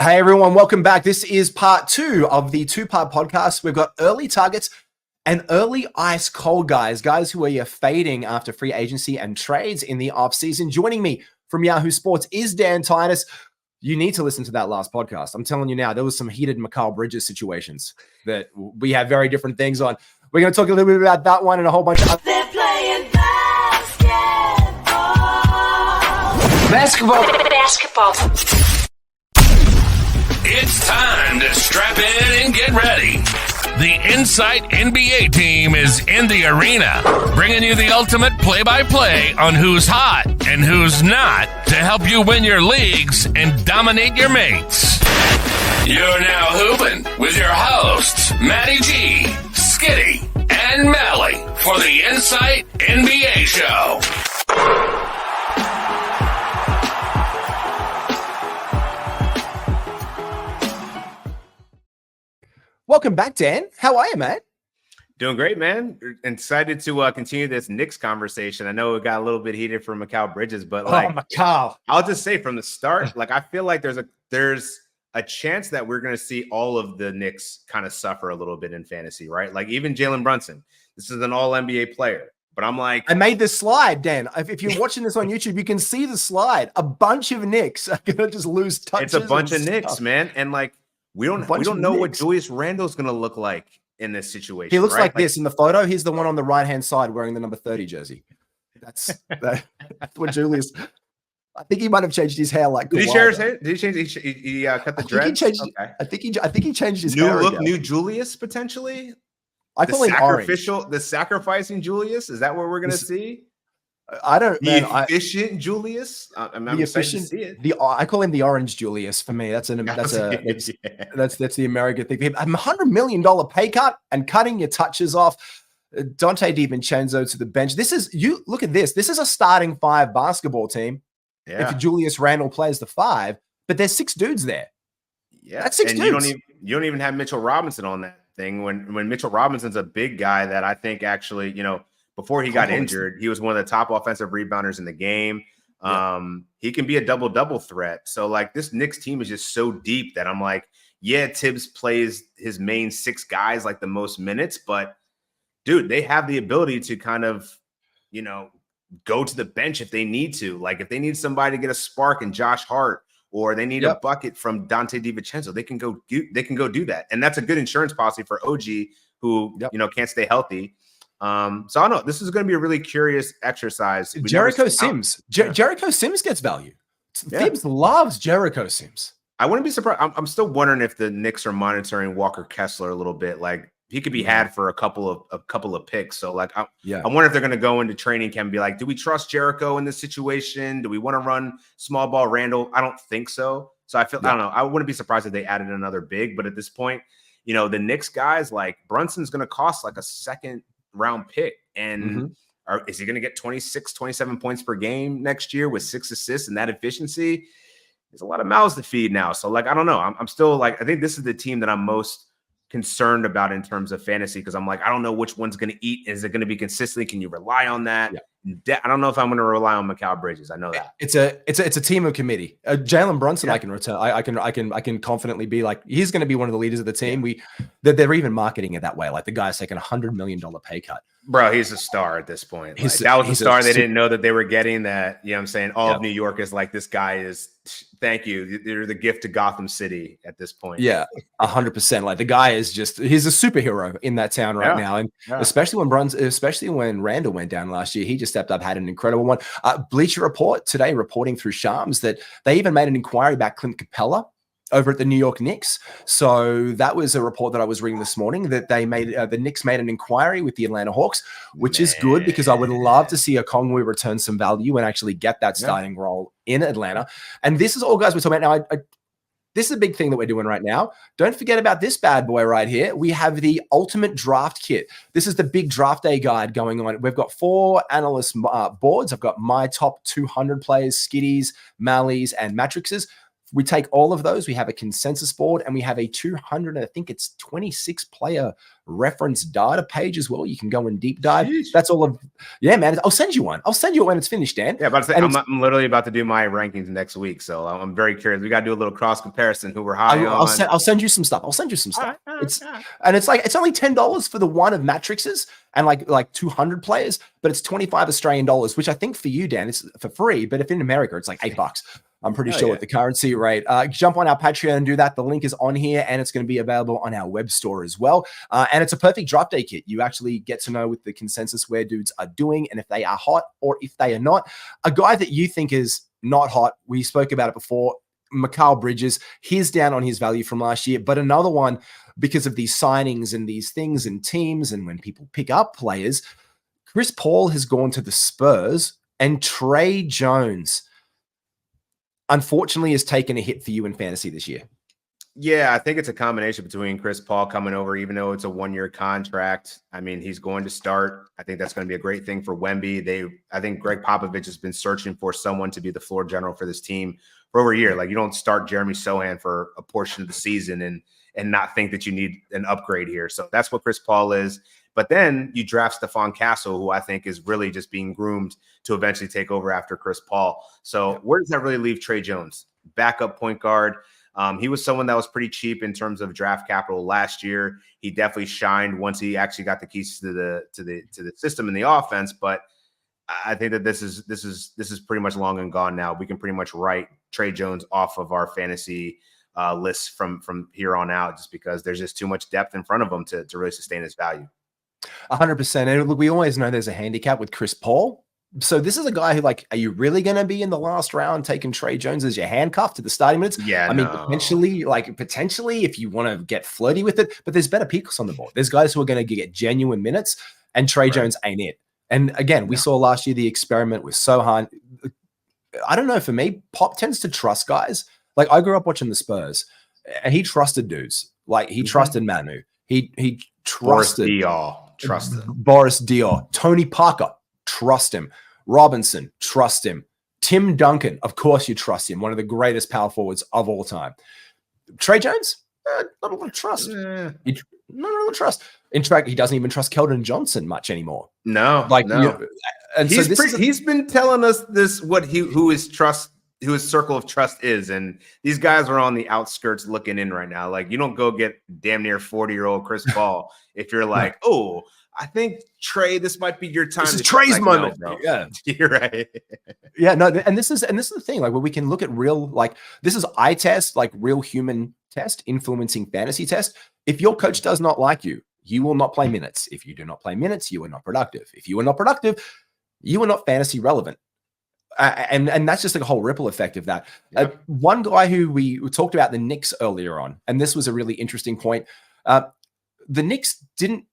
Hey everyone, welcome back. This is part 2 of the 2-part podcast. We've got early targets and early ice cold guys who are fading after free agency and trades in the offseason. Joining me from Yahoo Sports is Dan Titus. You need to listen to that last podcast. I'm telling you now, there was some heated Mikal Bridges situations that we have very different things on. We're going to talk a little bit about that one and a whole bunch of other. They're playing basketball. It's time to strap in and get ready. The Insight NBA team is in the arena, bringing you the ultimate play-by-play on who's hot and who's not to help you win your leagues and dominate your mates. You're now hooping with your hosts, Matty G, Skitty, and Mally for the Insight NBA show. Welcome back, Dan. How are you, mate? Doing great, man. Excited to continue this Knicks conversation. I know it got a little bit heated for Mikal Bridges, but Mikal. I'll just say from the start, I feel like there's a chance that we're going to see all of the Knicks kind of suffer a little bit in fantasy, right? Like even Jalen Brunson. This is an all NBA player, but I'm like, I made the slide, Dan. If you're watching this on YouTube, you can see the slide. A bunch of Knicks are going to just lose touches. It's a bunch of Knicks, man, and we don't know what Julius Randle's going to look like in this situation. He looks right? like this in the photo. He's the one on the right-hand side wearing the number 30 jersey. That's what Julius. I think he might have changed his hair. Did he share his hair? Did he change? He cut the dreads. I think he changed his hair. New look, new Julius potentially. I call him orange. The sacrificing Julius. Is that what we're going to see? I don't. Efficient Julius. I'm excited to see it. I call him the orange Julius. For me, that's the American thing. $100 million pay cut and cutting your touches off. Dante DiVincenzo to the bench. Look at this. This is a starting 5 basketball team. Yeah. If Julius Randle plays the 5, but there's 6 dudes there. Yeah, that's 6 dudes. You don't even have Mitchell Robinson on that thing. When Mitchell Robinson's a big guy that I think actually, before he got injured, he was one of the top offensive rebounders in the game. He can be a double-double threat. So, this Knicks team is just so deep that I'm like, yeah, Tibbs plays his main 6 guys the most minutes, but, dude, they have the ability to kind of, go to the bench if they need to. If they need somebody to get a spark in Josh Hart or they need a bucket from Dante DiVincenzo, they can go do that. And that's a good insurance policy for OG who, can't stay healthy. So I don't know. This is going to be a really curious exercise. Jericho Sims. Jericho Sims gets value. Tibbs loves Jericho Sims. I wouldn't be surprised. I'm still wondering if the Knicks are monitoring Walker Kessler a little bit. He could be had for a couple of picks. So I wonder if they're going to go into training camp and be like, do we trust Jericho in this situation? Do we want to run small ball Randall? I don't think so. So I don't know. I wouldn't be surprised if they added another big, but at this point, the Knicks guys Brunson's going to cost a second round pick. And is he going to get 26, 27 points per game next year with 6 assists and that efficiency? There's a lot of mouths to feed now. So I don't know. I'm still I think this is the team that I'm most concerned about in terms of fantasy because I'm I don't know which one's going to eat. Is it going to be consistent? Can you rely on that? Yeah. I don't know if I'm going to rely on Mikal Bridges. I know that it's a team of committee. Jalen Brunson, I can return. I can confidently be he's going to be one of the leaders of the team. They're even marketing it that way. The guy's taking $100 million pay cut. Bro, he's a star at this point. That was a star they didn't know that they were getting. That what I'm saying. All of New York is this guy is. Thank you. You're the gift to Gotham City at this point. Yeah, 100%. The guy is he's a superhero in that town right now, and especially when Randall went down last year, he just stepped up, had an incredible one. Bleacher Report today reporting through Shams that they even made an inquiry about Clint Capella over at the New York Knicks. So that was a report that I was reading this morning that they made the Knicks made an inquiry with the Atlanta Hawks, which is good because I would love to see Okongwu return some value and actually get that starting role in Atlanta. And this is all guys we're talking about now. This is a big thing that we're doing right now. Don't forget about this bad boy right here. We have the ultimate draft kit. This is the big draft day guide going on. We've got 4 analyst boards. I've got my top 200 players, skitties, mallies, and matrixes. We take all of those. We have a consensus board, and we have a 200, I think it's 26 player reference data page as well. You can go and deep dive. Sheesh. That's all of, yeah, man. I'll send you one. I'll send you it when it's finished, Dan. Yeah, but I'm literally about to do my rankings next week, so I'm very curious. We got to do a little cross comparison. Who we're high on. I'll send you some stuff. And it's only $10 for the one of matrices and like 200 players, but it's 25 Australian dollars, which I think for you, Dan, it's for free. But if in America, it's like $8. I'm pretty sure with the currency rate. Jump on our Patreon and do that. The link is on here, and it's going to be available on our web store as well. And it's a perfect draft day kit. You actually get to know what the consensus where dudes are doing and if they are hot or if they are not. A guy that you think is not hot, we spoke about it before, Mikal Bridges, he's down on his value from last year, but another one because of these signings and these things and teams and when people pick up players, Chris Paul has gone to the Spurs, and Trey Jones unfortunately has taken a hit for you in fantasy this year. Yeah, I think it's a combination between Chris Paul coming over, even though it's a 1-year contract. I mean, he's going to start. I think that's going to be a great thing for Wemby. I think Greg Popovich has been searching for someone to be the floor general for this team for over a year. Like, you don't start Jeremy Sohan for a portion of the season and not think that you need an upgrade here. So that's what Chris Paul is. But then you draft Stephon Castle, who I think is really just being groomed to eventually take over after Chris Paul. So where does that really leave Trey Jones? Backup point guard. He was someone that was pretty cheap in terms of draft capital last year. He definitely shined once he actually got the keys to the system and the offense. But I think that this is pretty much long and gone now. We can pretty much write Trey Jones off of our fantasy lists from here on out, just because there's just too much depth in front of him to really sustain his value. 100%. And look, we always know there's a handicap with Chris Paul. So this is a guy who, like, are you really going to be in the last round taking Trey Jones as your handcuff to the starting minutes? Yeah, I mean, potentially if you want to get flirty with it, but there's better picks on the board. There's guys who are going to get genuine minutes, and Trey Jones ain't it. And again, we saw last year the experiment with Sohan. I don't know, for me, Pop tends to trust guys. Like, I grew up watching the Spurs, and he trusted dudes. Like, he trusted Manu. He trusted Boris Diaw, Tony Parker, trust him. Robinson, trust him. Tim Duncan, of course you trust him. One of the greatest power forwards of all time. Trey Jones, not a lot of trust. Not a lot of trust. In fact, he doesn't even trust Keldon Johnson much anymore. No. And he's been telling us this, who his circle of trust is. And these guys are on the outskirts looking in right now. Like, you don't go get damn near 40-year-old Chris Paul if you're like, oh, I think Trey, this might be your time. This is Trey's moment. No, yeah, you're right. Yeah, no, and this is the thing. Like, where we can look at real, like, this is eye test, like real human test, influencing fantasy test. If your coach does not like you, you will not play minutes. If you do not play minutes, you are not productive. If you are not productive, you are not fantasy relevant. And that's just like a whole ripple effect of that. Yep. One guy who we talked about the Knicks earlier on, and this was a really interesting point. The Knicks didn't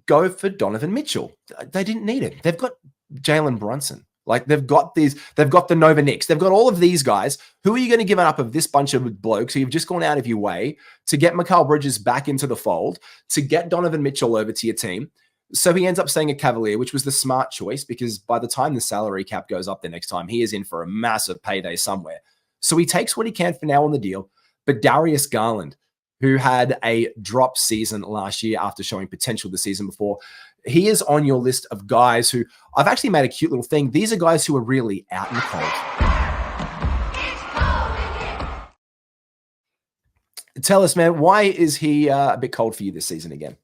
go for Donovan Mitchell. They didn't need him. They've got Jalen Brunson. Like, they've got the Nova Knicks. They've got all of these guys. Who are you going to give up of this bunch of blokes who you've just gone out of your way to get Mikal Bridges back into the fold, to get Donovan Mitchell over to your team? So he ends up staying a Cavalier, which was the smart choice, because by the time the salary cap goes up the next time, he is in for a massive payday somewhere. So he takes what he can for now on the deal. But Darius Garland, who had a drop season last year after showing potential the season before, he is on your list of guys who I've actually made a cute little thing. These are guys who are really out in the cold. Tell us, man, why is he a bit cold for you this season again?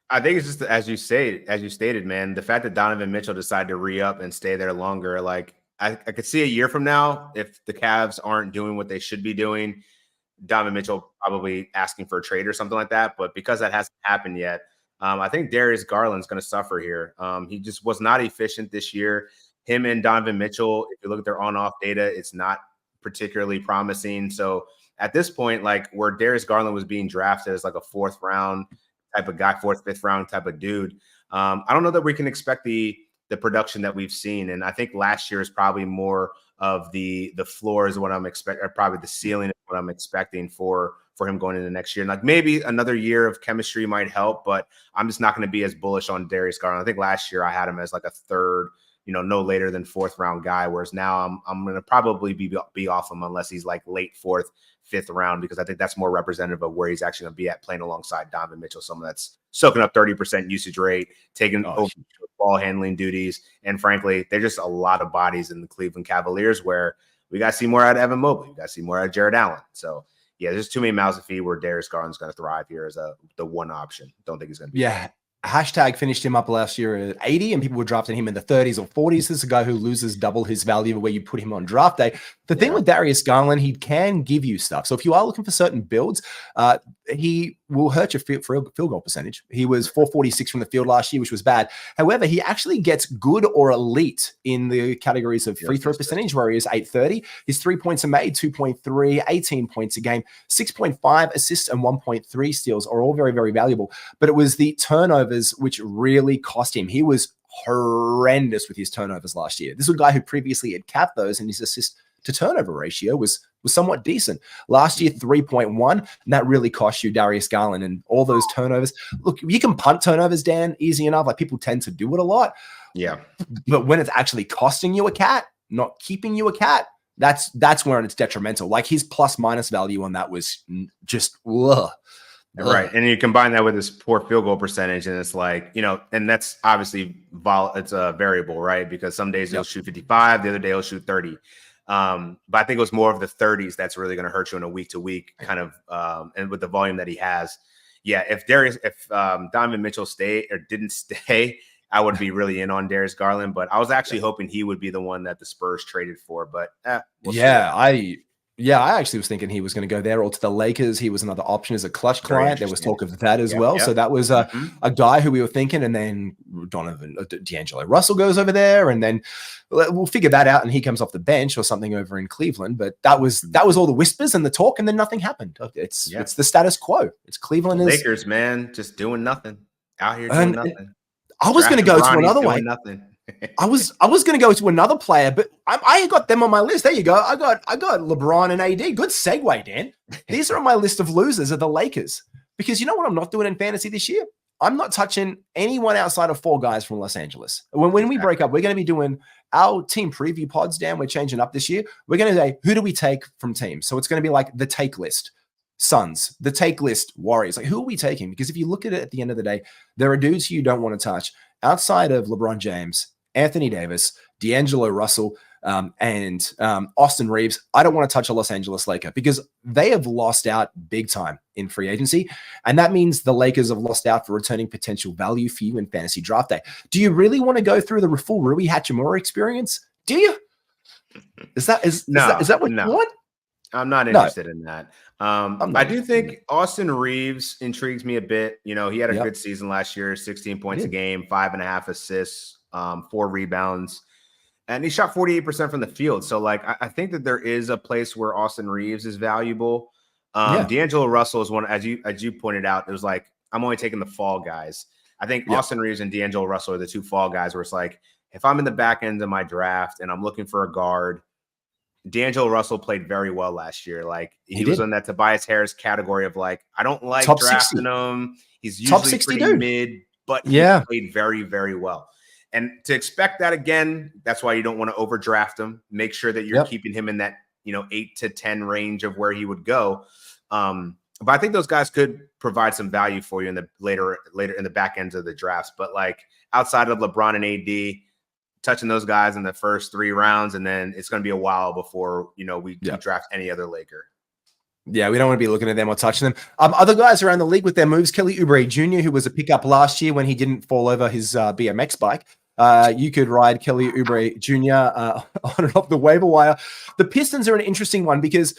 I think it's just, as you stated, man, the fact that Donovan Mitchell decided to re-up and stay there longer. Like, I could see a year from now, if the Cavs aren't doing what they should be doing, Donovan Mitchell probably asking for a trade or something like that. But because that hasn't happened yet, I think Darius Garland's going to suffer here. He just was not efficient this year. Him and Donovan Mitchell, if you look at their on-off data, it's not particularly promising. So at this point, like, where Darius Garland was being drafted as like a fourth round type of guy, fifth round type of dude, I don't know that we can expect the production that we've seen. And I think last year is probably more of the floor is what I'm expecting, or probably the ceiling is what I'm expecting for him going into next year. And like, maybe another year of chemistry might help, but I'm just not going to be as bullish on Darius Garland. I think last year I had him as like a third, no later than 4th round guy. Whereas now I'm going to probably be off him unless he's like late 4th, 5th round, because I think that's more representative of where he's actually going to be at, playing alongside Donovan Mitchell, someone that's soaking up 30% usage rate, taking over ball handling duties. And frankly, there's just a lot of bodies in the Cleveland Cavaliers where we got to see more out of Evan Mobley. We got to see more out of Jared Allen. So yeah, there's too many mouths to feed where Darius Garland's going to thrive here as the one option. Don't think he's going to be. Yeah. Hashtag finished him up last year at 80, and people were drafting him in the 30s or 40s. This is a guy who loses double his value where you put him on draft day. The thing with Darius Garland, he can give you stuff. So if you are looking for certain builds, he will hurt your field goal percentage. He was 446 from the field last year, which was bad. However, he actually gets good or elite in the categories of free throw percentage, where he is 830. His 3 points are made, 2.3, 18 points a game, 6.5 assists and 1.3 steals are all very, very valuable. But it was the turnovers which really cost him. He was horrendous with his turnovers last year. This was a guy who previously had capped those, and his assist to turnover ratio was somewhat decent. Last year, 3.1, and that really cost you Darius Garland and all those turnovers. Look, you can punt turnovers, Dan, easy enough. Like, people tend to do it a lot. Yeah. But when it's actually costing you a cat, not keeping you a cat, that's where it's detrimental. Like, his plus minus value on that was just ugh. Right. And you combine that with this poor field goal percentage, and it's like, and that's obviously it's a variable, right? Because some days he'll shoot 55, the other day he'll shoot 30. But I think it was more of the 30s that's really going to hurt you on a week to week kind of, and with the volume that he has. Yeah. If Donovan Mitchell didn't stay, I would be really in on Darius Garland, but I was actually hoping he would be the one that the Spurs traded for, but we'll see. I actually was thinking he was going to go there or to the Lakers. He was another option as a clutch client. There was talk of that as well. So that was a guy who we were thinking, and then D'Angelo Russell goes over there, and then we'll figure that out, and he comes off the bench or something over in Cleveland. But that was all the whispers and the talk, and then nothing happened. It's the status quo. It's Cleveland. Lakers, man, just doing nothing out here doing nothing. I was going to go to another way. Nothing. I was going to go to another player, but I got them on my list. There you go. I got LeBron and AD. Good segue, Dan. These are on my list of losers of the Lakers, because you know what I'm not doing in fantasy this year? I'm not touching anyone outside of 4 guys from Los Angeles. When we break up, we're going to be doing our team preview pods, Dan. We're changing up this year. We're going to say, who do we take from teams? So it's going to be like the take list. Suns, the take list, Warriors. Like, who are we taking? Because if you look at it at the end of the day, there are dudes who you don't want to touch outside of LeBron James, Anthony Davis, D'Angelo Russell, and Austin Reeves. I don't want to touch a Los Angeles Laker because they have lost out big time in free agency. And that means the Lakers have lost out for returning potential value for you in fantasy draft day. Do you really want to go through the full Rui Hachimura experience? Do you? Is that what you want? I'm not interested in that. I do think Austin Reeves intrigues me a bit. He had a good season last year, 16 points a game, 5.5 assists, 4 rebounds, and he shot 48% from the field. So I think that there is a place where Austin Reeves is valuable. D'Angelo Russell is one, as you pointed out, it was like, I'm only taking the fall guys. I think Austin Reeves and D'Angelo Russell are the 2 fall guys where it's like, if I'm in the back end of my draft and I'm looking for a guard, D'Angelo Russell played very well last year. Like, he was in that Tobias Harris category of like, I don't like top drafting 60. Him. He's usually pretty dude. Mid, but he played very, very well. And to expect that again, that's why you don't want to overdraft him. Make sure that you're keeping him in that 8 to 10 range of where he would go. But I think those guys could provide some value for you in the later in the back ends of the drafts. But like, outside of LeBron and AD, touching those guys in the first 3 rounds, and then it's going to be a while before we draft any other Laker. Yeah, we don't want to be looking at them or touching them. Other guys around the league with their moves, Kelly Oubre Jr., who was a pickup last year when he didn't fall over his BMX bike. You could ride Kelly Oubre Jr. On and off the waiver wire. The Pistons are an interesting one because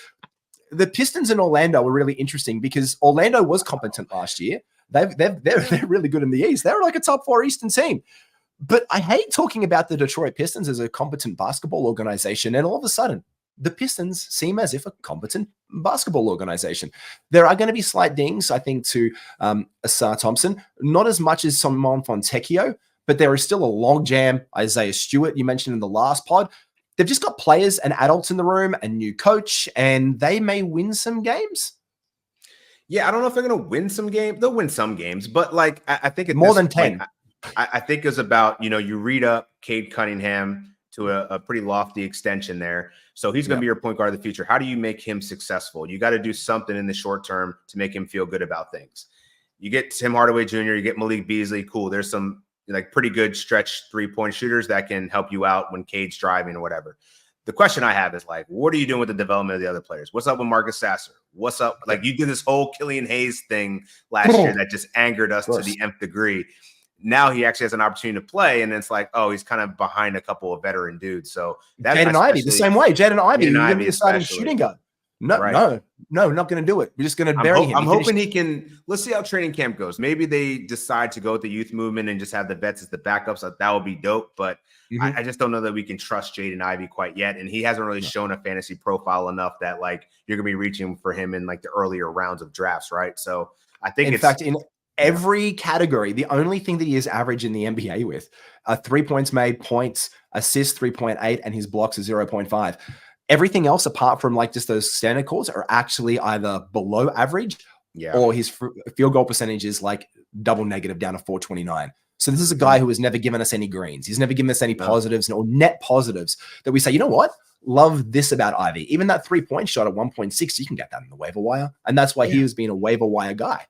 the Pistons in Orlando are really interesting because Orlando was competent last year. They're really good in the East. They're like a top 4 Eastern team. But I hate talking about the Detroit Pistons as a competent basketball organization, and all of a sudden, the Pistons seem as if a competent basketball organization. There are going to be slight dings, I think, to Asar Thompson, not as much as Simon Fontecchio, but there is still a log jam. Isaiah Stewart, you mentioned in the last pod. They've just got players and adults in the room, a new coach, and they may win some games. Yeah, I don't know if they're going to win some games. They'll win some games, but like I think more than 10. I think it's about, you read up Cade Cunningham to a pretty lofty extension there. So he's going to be your point guard of the future. How do you make him successful? You got to do something in the short term to make him feel good about things. You get Tim Hardaway Jr., you get Malik Beasley. Cool. There's some pretty good stretch 3-point shooters that can help you out when Cade's driving or whatever. The question I have is what are you doing with the development of the other players? What's up with Marcus Sasser? What's up? You did this whole Killian Hayes thing last year that just angered us to the nth degree. Now he actually has an opportunity to play, and it's he's kind of behind a couple of veteran dudes. So that's Jaden Ivey the same way. Jaden Ivey, you're going to be a starting shooting guard. No, not going to do it. We're just going to bury him. I'm hoping he can. Let's see how training camp goes. Maybe they decide to go with the youth movement and just have the vets as the backups. That would be dope. But I just don't know that we can trust Jaden Ivey quite yet. And he hasn't really shown a fantasy profile enough that you're going to be reaching for him in the earlier rounds of drafts, right? So I think in fact, in every category, the only thing that he is average in the NBA with are 3 points made, points, assists 3.8, and his blocks are 0.5. Everything else, apart from just those standard calls, are actually either below average or his field goal percentage is double negative down to 429. So this is a guy who has never given us any greens. He's never given us any positives or net positives that we say, you know what? Love this about Ivy. Even that 3-point shot at 1.6, you can get that in the waiver wire. And that's why he has been a waiver wire guy.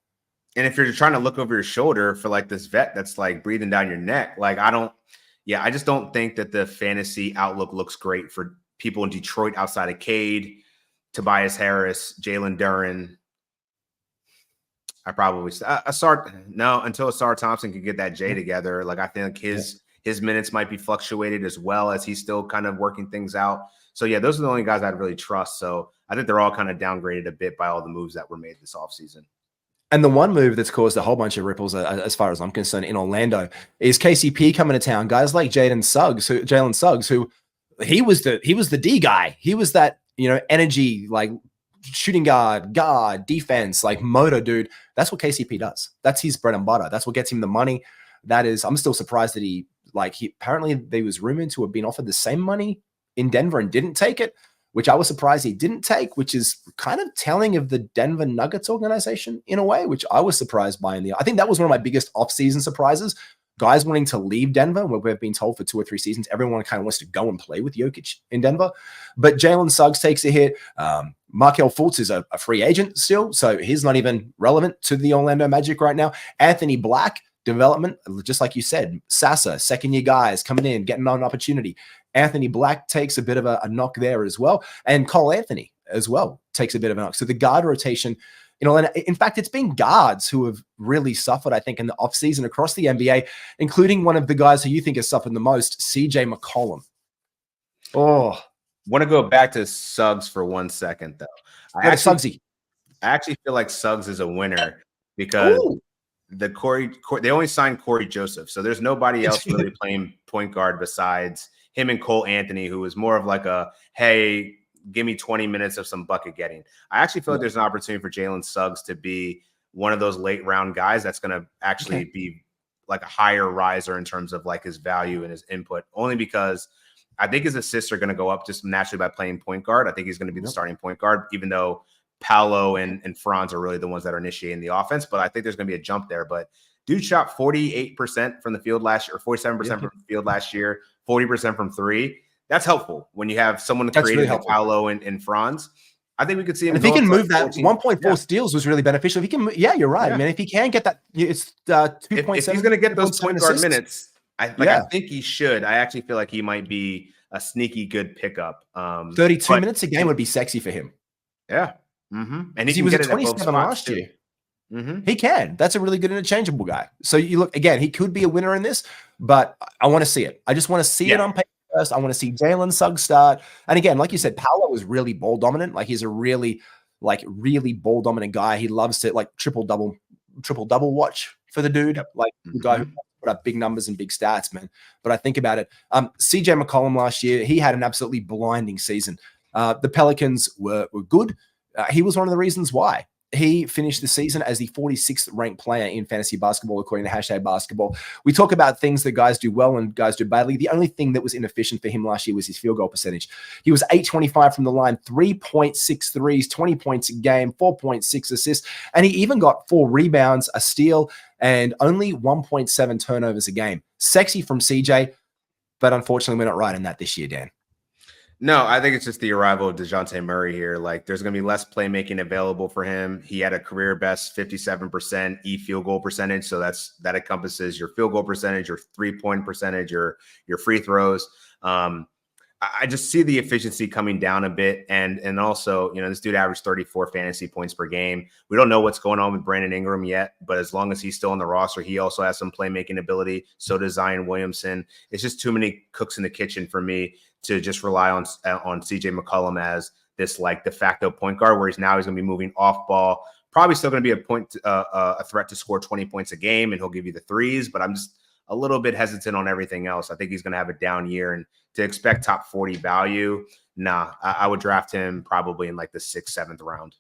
And if you're trying to look over your shoulder for this vet that's breathing down your neck, I just don't think that the fantasy outlook looks great for people in Detroit outside of Cade, Tobias Harris, Jalen Duren. I probably until Asar Thompson can get that J together. I think his minutes might be fluctuated as well as he's still kind of working things out. So those are the only guys I'd really trust. So I think they're all kind of downgraded a bit by all the moves that were made this offseason. And the one move that's caused a whole bunch of ripples, as far as I'm concerned, in Orlando is KCP coming to town. Guys like Jalen Suggs, who he was the D guy. He was that energy shooting guard, defense, motor dude. That's what KCP does. That's his bread and butter. That's what gets him the money. I'm still surprised that he apparently there was rumored to have been offered the same money in Denver and didn't take it, which I was surprised he didn't take, which is kind of telling of the Denver Nuggets organization in a way, which I was surprised by. I think that was one of my biggest offseason surprises. Guys wanting to leave Denver, where we've been told for 2 or 3 seasons, everyone kind of wants to go and play with Jokic in Denver. But Jalen Suggs takes a hit. Markelle Fultz is a free agent still, so he's not even relevant to the Orlando Magic right now. Anthony Black, development, just like you said. Sasser, second-year guys coming in, getting an opportunity. Anthony Black takes a bit of a knock there as well. And Cole Anthony as well takes a bit of a knock. So the guard rotation in fact, it's been guards who have really suffered, I think, in the offseason across the NBA, including one of the guys who you think has suffered the most, CJ McCollum. Oh, want to go back to Suggs for 1 second, though. I actually feel like Suggs is a winner because they only signed Corey Joseph. So there's nobody else really playing point guard besides him and Cole Anthony, who is more of hey, give me 20 minutes of some bucket getting. I actually feel like there's an opportunity for Jalen Suggs to be one of those late round guys that's going to actually be a higher riser in terms of his value and his input, only because I think his assists are going to go up just naturally by playing point guard. I think he's going to be the starting point guard, even though Paolo and Franz are really the ones that are initiating the offense. But I think there's going to be a jump there. But dude shot 48% from the field last year, or 47% from the field last year, 40% from three. That's helpful when you have someone creating like Paolo and Franz. I think we could see him. And if he can move that 1.4 steals was really beneficial. If he can, you're right. I mean, if he can get that, it's 2.7. If he's going to get those point guard minutes, I think he should. I actually feel like he might be a sneaky good pickup. 32 minutes a game would be sexy for him. Yeah. Mm-hmm. And he was at 27 last year. Mm-hmm. He can. That's a really good interchangeable guy. So you look again, he could be a winner in this, but I want to see it. I just want to see it on paper first. I want to see Jalen Suggs start. And again, like you said, Paolo was really ball dominant. Like he's a really ball dominant guy. He loves to triple double watch for the dude. Like the guy who put up big numbers and big stats, man. But I think about it. CJ McCollum last year, he had an absolutely blinding season. The Pelicans were good. He was one of the reasons why. He finished the season as the 46th ranked player in fantasy basketball, according to Hashtag Basketball. We talk about things that guys do well and guys do badly. The only thing that was inefficient for him last year was his field goal percentage. He was 8.25 from the line, 3.6 threes, 20 points a game, 4.6 assists, and he even got 4 rebounds, a steal, and only 1.7 turnovers a game. Sexy from CJ, but unfortunately, we're not riding that this year, Dan. No, I think it's just the arrival of DeJounte Murray here. Like, there's going to be less playmaking available for him. He had a career best 57% field goal percentage. So that encompasses your field goal percentage, your 3-point percentage, your free throws. I just see the efficiency coming down a bit. And also, this dude averaged 34 fantasy points per game. We don't know what's going on with Brandon Ingram yet, but as long as he's still on the roster, he also has some playmaking ability. So does Zion Williamson. It's just too many cooks in the kitchen for me to just rely on CJ McCollum as this like de facto point guard, where he's going to be moving off ball, probably still going to be a threat to score 20 points a game, and he'll give you the threes. But I'm just a little bit hesitant on everything else. I think he's going to have a down year, and to expect top 40 value, nah, I would draft him probably in like the 6th, 7th round.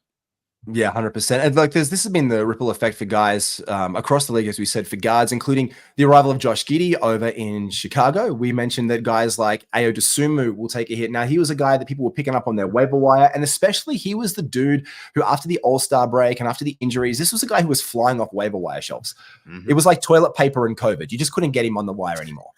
Yeah, 100%. And like this has been the ripple effect for guys across the league, as we said, for guards, including the arrival of Josh Giddey over in Chicago. We mentioned that guys like Ayo Dosunmu will take a hit. Now, he was a guy that people were picking up on their waiver wire, and especially he was the dude who, after the All-Star break and after the injuries, this was a guy who was flying off waiver wire shelves. Mm-hmm. It was like toilet paper and COVID. You just couldn't get him on the wire anymore.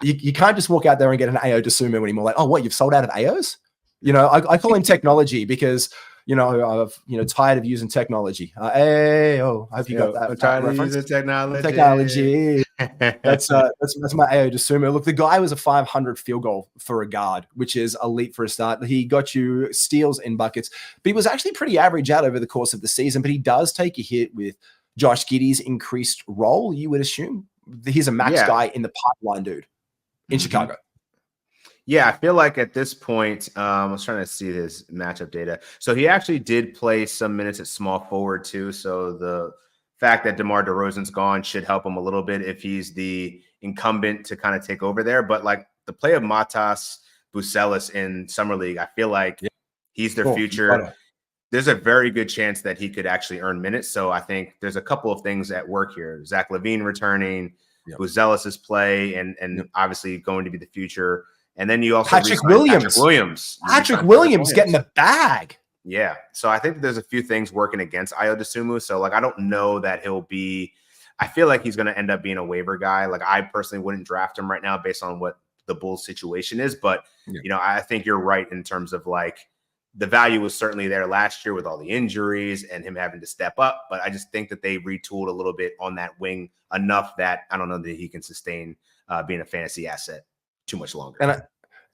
You can't just walk out there and get an Ayo Dosunmu anymore. Like, oh, what, you've sold out of Ayos? I call him technology because I've tired of using technology. I hope you got that. I'm tired of using technology. That's my Ayo Dosunmu. Look, the guy was a 500 field goal for a guard, which is elite for a start. He got you steals in buckets, but he was actually pretty average out over the course of the season. But he does take a hit with Josh Giddey's increased role, you would assume. He's a max guy in the pipeline, dude, in Chicago. Yeah, I feel like at this point, I was trying to see his matchup data. So he actually did play some minutes at small forward too. So the fact that DeMar DeRozan's gone should help him a little bit if he's the incumbent to kind of take over there. But like the play of Matas Bucelis in Summer League, I feel like he's their future. There's a very good chance that he could actually earn minutes. So I think there's a couple of things at work here. Zach LaVine returning, Bucelis's play, and obviously going to be the future. And then you also Patrick Williams getting the bag. Yeah. So I think there's a few things working against Ayo Dosunmu. So like, I don't know that he'll be, I feel like he's going to end up being a waiver guy. Like I personally wouldn't draft him right now based on what the Bulls situation is. But, I think you're right in terms of like the value was certainly there last year with all the injuries and him having to step up. But I just think that they retooled a little bit on that wing enough that I don't know that he can sustain being a fantasy asset too much longer.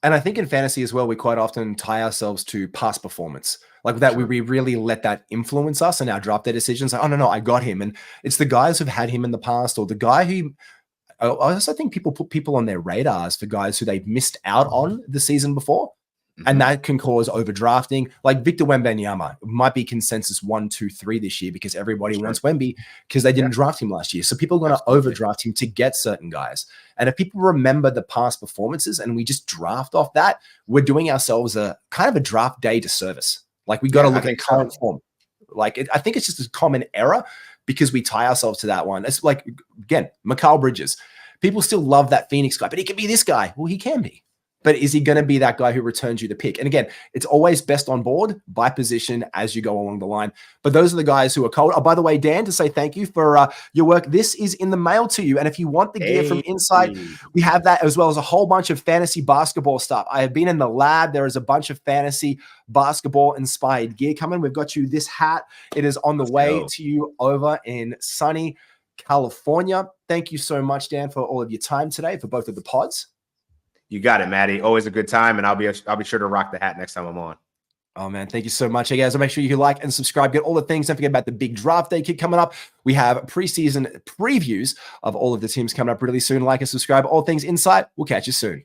And I think in fantasy as well, we quite often tie ourselves to past performance. Like that, we really let that influence us in our draft day decisions. Like, oh, no, I got him. And it's the guys who've had him in the past, or the guy who, I also think people put people on their radars for guys who they've missed out on the season before. And that can cause overdrafting. Like Victor Wembanyama might be consensus 1, 2, 3 this year because everybody wants Wemby because they didn't draft him last year. So people are going to overdraft him to get certain guys. And if people remember the past performances and we just draft off that, we're doing ourselves a kind of a draft day disservice. Like we got to look at current form. Like I think it's just a common error because we tie ourselves to that one. It's like, again, Mikal Bridges. People still love that Phoenix guy, but he can be this guy. Well, he can be. But is he going to be that guy who returns you the pick? And again, it's always best on board by position as you go along the line. But those are the guys who are cold. Oh, by the way, Dan, to say thank you for your work. This is in the mail to you. And if you want the gear from Insight, we have that as well as a whole bunch of fantasy basketball stuff. I have been in the lab. There is a bunch of fantasy basketball inspired gear coming. We've got you this hat. It is on the way to you over in sunny California. Thank you so much, Dan, for all of your time today for both of the pods. You got it, Maddie. Always a good time, and I'll be sure to rock the hat next time I'm on. Oh, man, thank you so much. Hey, guys, make sure you like and subscribe. Get all the things. Don't forget about the big draft day kick coming up. We have preseason previews of all of the teams coming up really soon. Like and subscribe. All things Insight. We'll catch you soon.